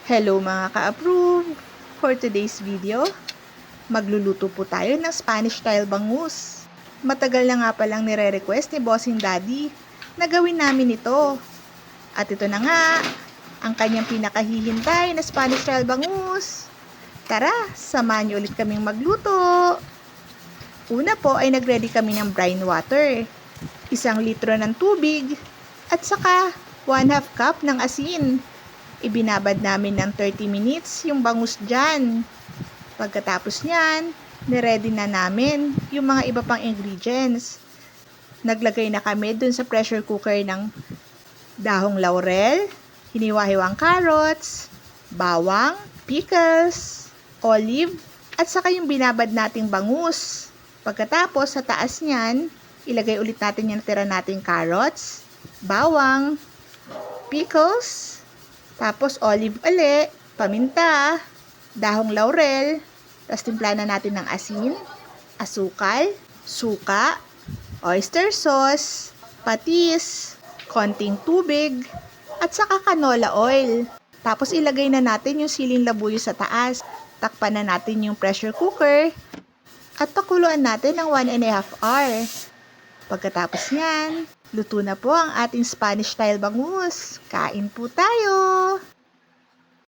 Hello mga ka-approve! For today's video, magluluto po tayo ng Spanish style bangus. Matagal na nga palang nire-request ni Bossing Daddy na gawin namin ito. At ito na nga, ang kanyang pinakahihintay na Spanish style bangus. Tara, samahan niyo ulit kaming magluto. Una po ay nagready kami ng brine water, 1 litro ng tubig, at saka 1/2 cup ng asin. Ibinabad namin ng 30 minutes yung bangus dyan. Pagkatapos nyan, niready na namin yung mga iba pang ingredients. Naglagay na kami dun sa pressure cooker ng dahong laurel, hiniwa-hiwang carrots, bawang, pickles, olive, at saka yung binabad nating bangus. Pagkatapos, sa taas nyan, ilagay ulit natin yung natira nating carrots, bawang, pickles, tapos olive uli, paminta, dahong laurel, tapos timpla na natin ng asin, asukal, suka, oyster sauce, patis, konting tubig, at saka canola oil. Tapos ilagay na natin yung siling labuyo sa taas. Takpan na natin yung pressure cooker at pakuluan natin ng 1.5 hour. Pagkatapos niyan, luto na po ang ating Spanish style bangus. Kain po tayo!